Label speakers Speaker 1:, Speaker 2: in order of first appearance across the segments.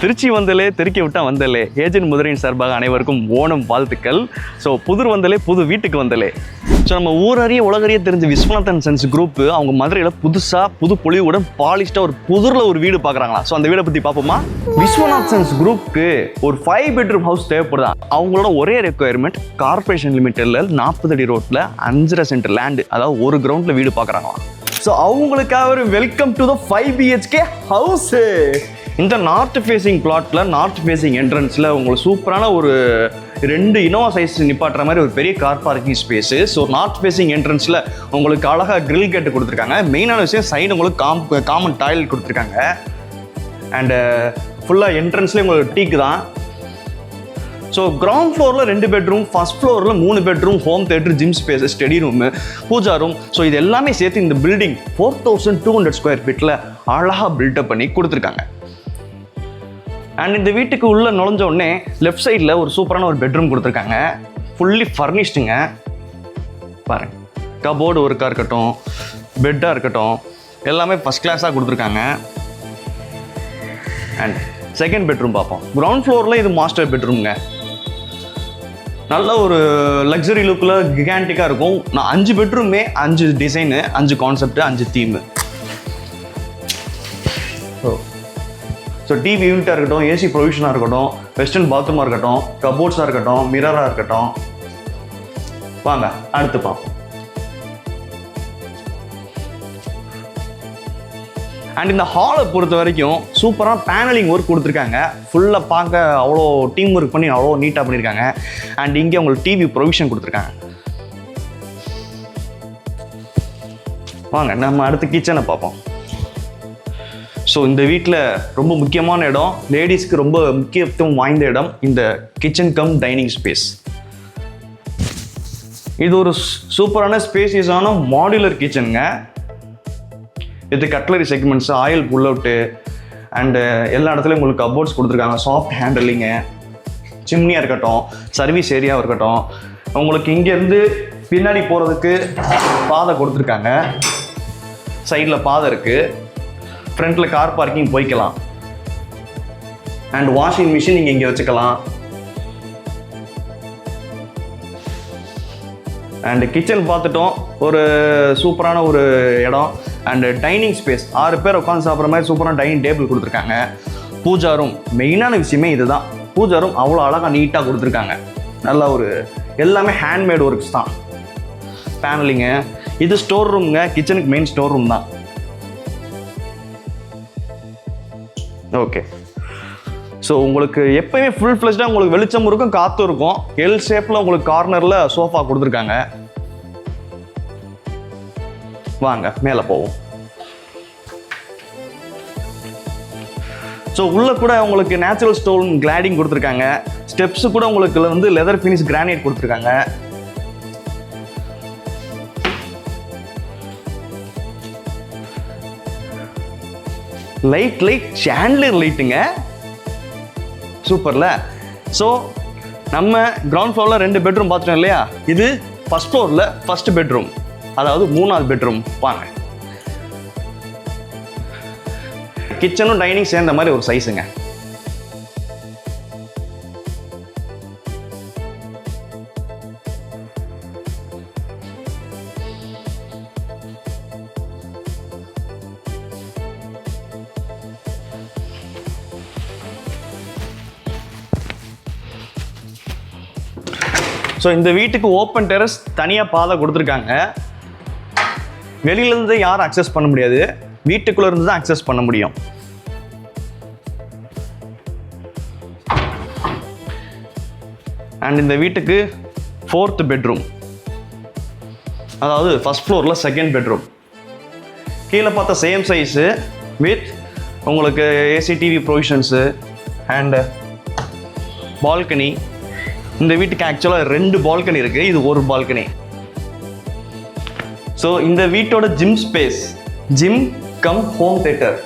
Speaker 1: திருச்சி வந்தலே தெருக்கி விட்டா வந்தலே ஏஜென்ட் மதுரையின் சார்பாக அனைவருக்கும் ஓணம் வாழ்த்துக்கள். ஸோ புதுர் வந்தலே புது வீட்டுக்கு வந்தலே. ஸோ நம்ம ஊரறிய உலகறிய தெரிஞ்ச விஸ்வநாதன் சன்ஸ் குரூப் அவங்க மதுரையில் புது பொலிவுடன் பாலிஷ்டாக ஒரு புதுரில் ஒரு வீடு பார்க்குறாங்களா. ஸோ அந்த வீடை பற்றி பார்ப்போமா. விஸ்வநாத் சன்ஸ் குரூப்புக்கு ஒரு 5 bedroom ஹவுஸ் தேவைப்படுதா. அவங்களோட ஒரே ரெக்குயர்மெண்ட் கார்பரேஷன் லிமிட்டடில் 40 அடி ரோட்டில் 5.5 சென்ட் லேண்டு, அதாவது ஒரு கிரவுண்டில் வீடு பார்க்குறாங்களாம். ஸோ அவங்களுக்காக ஒரு welcome to the 5 BHK house. இந்த நார்த் ஃபேஸிங் பிளாட்ல நார்த் ஃபேஸிங் என்ட்ரன்ஸில் உங்களுக்கு சூப்பரான ஒரு 2 இனோவா சைஸ் நிப்பாட்டுற மாதிரி ஒரு பெரிய car parking space. So north facing என்ட்ரன்ஸில் உங்களுக்கு அழகாக கிரில் கேட்டு கொடுத்துருக்காங்க. மெயினான விஷயம் சைடு உங்களுக்கு காமன் டாய்லெட் கொடுத்துருக்காங்க. அண்டு ஃபுல்லாக என்ட்ரன்ஸ்லேயே உங்களுக்கு டீக்கு தான். ஸோ கிரவுண்ட் ஃப்ளோரில் 2 bedroom, ஃபர்ஸ்ட் ஃப்ளோரில் 3 bedroom, home theatre, gym space, study room, puja room. So இது எல்லாமே சேர்த்து இந்த பில்டிங் 4200 ஸ்கொயர் ஃபீட்டில் அழகாக பில்டப் பண்ணி கொடுத்துருக்காங்க. அண்ட் இந்த வீட்டுக்கு உள்ளே நுழைஞ்ச உடனே லெஃப்ட் சைடில் ஒரு சூப்பரான ஒரு பெட்ரூம் கொடுத்துருக்காங்க. ஃபுல்லி ஃபர்னிஷ்டுங்க. பாருங்க, கபோர்டு ஒர்க்காக இருக்கட்டும், பெட்டாக இருக்கட்டும், எல்லாமே ஃபஸ்ட் கிளாஸாக கொடுத்துருக்காங்க. அண்ட் செகண்ட் பெட்ரூம் பார்ப்போம். கிரவுண்ட் ஃப்ளோரில் இது மாஸ்டர் பெட்ரூம்ங்க. நல்ல ஒரு லக்ஸரி லுக்கில் கிகான்டிக்காக இருக்கும். நான் 5 bedroom, 5 design, 5 concept, 5 theme. So TV யூனிட்டாக இருக்கட்டும், ஏசி ப்ரொவிஷனாக இருக்கட்டும், வெஸ்டர்ன் பாத்ரூமாக இருக்கட்டும், கபோர்ட்ஸாக இருக்கட்டும், மிரராக இருக்கட்டும். வாங்க அடுத்து பார்ப்போம். அண்ட் இந்த ஹாலை பொறுத்த வரைக்கும் சூப்பராக பேனலிங் ஒர்க் கொடுத்துருக்காங்க. ஃபுல்லாக பார்க்க அவ்வளோ டீம் ஒர்க் பண்ணி அவ்வளோ நீட்டாக பண்ணியிருக்காங்க. அண்ட் இங்கே உங்களுக்கு டிவி ப்ரொவிஷன் கொடுத்துருக்காங்க. வாங்க நம்ம அடுத்து கிச்சனை பார்ப்போம். ஸோ இந்த வீட்டில் ரொம்ப முக்கியமான இடம், லேடிஸ்க்கு ரொம்ப முக்கியத்துவம் வாய்ந்த இடம் இந்த கிச்சன் கம் டைனிங் ஸ்பேஸ். இது ஒரு சூப்பரான ஸ்பேசியஸான மாடுலர் கிச்சனுங்க. இது cutlery segments, oil pull out, and எல்லா இடத்துலையும் உங்களுக்கு கபோர்ட்ஸ் கொடுத்துருக்காங்க. சாஃப்ட் ஹேண்டலிங்கு, சிம்னியாக இருக்கட்டும், சர்வீஸ் ஏரியாவாக இருக்கட்டும். உங்களுக்கு இங்கேருந்து பின்னாடி போகிறதுக்கு பாதை கொடுத்துருக்காங்க. சைடில் பாதை இருக்குது. ஃப்ரண்ட்டில் கார் பார்க்கிங் போய்க்கலாம். அண்ட் வாஷிங் மிஷின் நீங்கள் இங்கே வச்சுக்கலாம். அண்ட் கிச்சன் பார்த்துட்டோம், ஒரு சூப்பரான ஒரு இடம். அண்டு டைனிங் ஸ்பேஸ், 6 பேர் உட்காந்து சாப்பிட்ற மாதிரி சூப்பரான டைனிங் டேபிள் கொடுத்துருக்காங்க. பூஜா ரூம், மெயினான விஷயமே இதுதான். பூஜா ரூம் அவ்வளோ அழகாக நீட்டாக கொடுத்துருக்காங்க. நல்லா ஒரு எல்லாமே ஹேண்ட்மேட் ஒர்க்ஸ் தான். பேனலிங்கு, இது ஸ்டோர் ரூம்ங்க. கிச்சனுக்கு மெயின் ஸ்டோர் ரூம் தான். ஓகே, ஸோ உங்களுக்கு எப்பயுமே ஃபுல் ஃப்ளெஷ்டாக உங்களுக்கு வெளிச்சம் இருக்கும், காற்றும் இருக்கும். எல் ஷேப்பில் உங்களுக்கு கார்னரில் சோஃபா கொடுத்துருக்காங்க. வாங்க மேலே போவோம். ஸோ உள்ள கூட உங்களுக்கு நேச்சுரல் ஸ்டோன் கிளாடிங் கொடுத்துருக்காங்க. ஸ்டெப்ஸு கூட உங்களுக்கு வந்து லெதர் ஃபினிஷ் கிரானைட் கொடுத்துருக்காங்க. லைட் சாண்ட்லியர் லைட்டுங்க. சூப்பர்ல. ஸோ நம்ம கிரவுண்ட் ஃப்ளோரில் 2 bedroom பார்த்துட்டோம் இல்லையா. இது ஃபர்ஸ்ட் ஃப்ளோரில் ஃபர்ஸ்ட் பெட்ரூம், அதாவது 3வது பெட்ரூம். வாங்க, கிச்சனும் டைனிங் சேர்ந்த மாதிரி ஒரு சைஸுங்க. ஸோ இந்த வீட்டுக்கு ஓப்பன் டெரஸ் தனியாக பாதை கொடுத்துருக்காங்க. வெளியிலேருந்து யாரும் அக்சஸ் பண்ண முடியாது, வீட்டுக்குள்ளே இருந்து தான் அக்சஸ் பண்ண முடியும். அண்ட் இந்த வீட்டுக்கு 4th bedroom, அதாவது ஃபர்ஸ்ட் ஃப்ளோரில் செகண்ட் பெட்ரூம். கீழே பார்த்தா சேம் சைஸு வித் உங்களுக்கு AC TV provisions and balcony. இந்த வீட்டுக்கு ஆக்சுவலாக 2 பால்கனி இருக்குது, இது ஒரு பால்கனி. ஸோ இந்த வீட்டோட gym space, gym cum home theatre.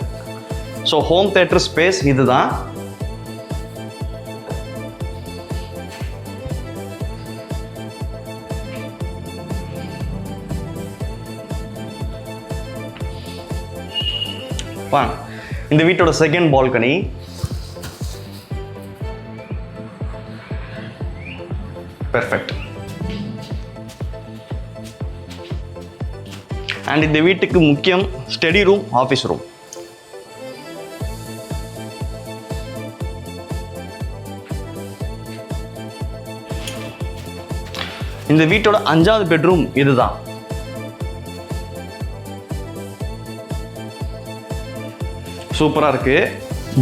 Speaker 1: So home theatre space இதுதான். வாங்க, இந்த வீட்டோட செகண்ட் பால்கனி. பெர்ஃபெக்ட். அண்ட் இந்த வீட்டுக்கு முக்கியம் ஸ்டடி ரூம், ஆஃபீஸ் ரூம். இந்த வீட்டோட 5வது பெட்ரூம் இதுதான். சூப்பரா இருக்கு.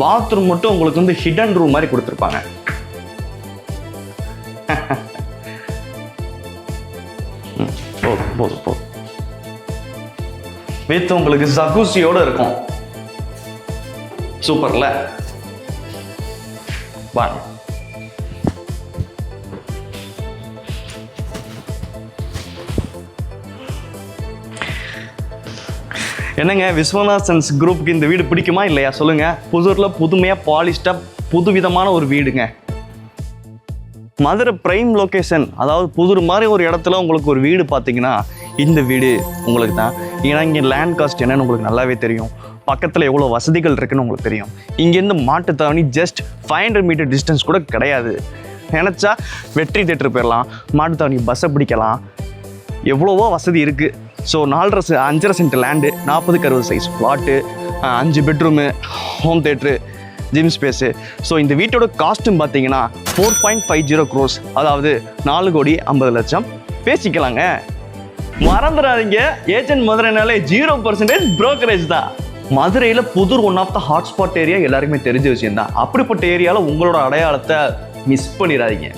Speaker 1: பாத்ரூம் மட்டும் உங்களுக்கு வந்து ஹிடன் ரூம் மாதிரி கொடுத்துருப்பாங்க. போதும். வித் உங்களுக்கு ஜக்கூசியோட இருக்கும். சூப்பர்ல. வாங்க. என்னங்க, விஸ்வநாதன்ஸ் குரூப்புக்கு இந்த வீடு பிடிக்குமா இல்லையா சொல்லுங்க. புதூர்ல புதுமையா பாலிஷ்டா புதுவிதமான ஒரு வீடுங்க. மதுரை பிரைம் லொகேஷன், அதாவது புதூர் மாதிரி ஒரு இடத்துல உங்களுக்கு ஒரு வீடு பார்த்தீங்கன்னா இந்த வீடு உங்களுக்கு தான். ஏன்னா இங்கே லேண்ட் காஸ்ட் என்னன்னு உங்களுக்கு நல்லாவே தெரியும். பக்கத்தில் எவ்வளோ வசதிகள் இருக்குன்னு உங்களுக்கு தெரியும். இங்கேருந்து மாட்டுத்தாவணி ஜஸ்ட் 500 மீட்டர் டிஸ்டன்ஸ் கூட கிடையாது. நினச்சா வெற்றி தேட்டர் போயிடலாம், மாட்டுத்தாவணி பஸ்ஸை பிடிக்கலாம், எவ்வளவோ வசதி இருக்குது. So 5.5 cent land, 40x60 size plot, 5 bedroom, home theatre, gym space. So இந்த வீட்டோட காஸ்ட்டும் பார்த்தீங்கன்னா 4.50 crores, அதாவது 4,50,00,000 பேசிக்கலாங்க. மறந்துடாதீங்க, ஏஜென்ட் மதுரைனாலே 0% brokerage தான். மதுரையில் Puthur one of the hotspot area எல்லாருக்குமே தெரிஞ்ச விஷயம் தான். அப்படிப்பட்ட ஏரியாவில் உங்களோட அடையாளத்தை மிஸ் பண்ணிடாதீங்க.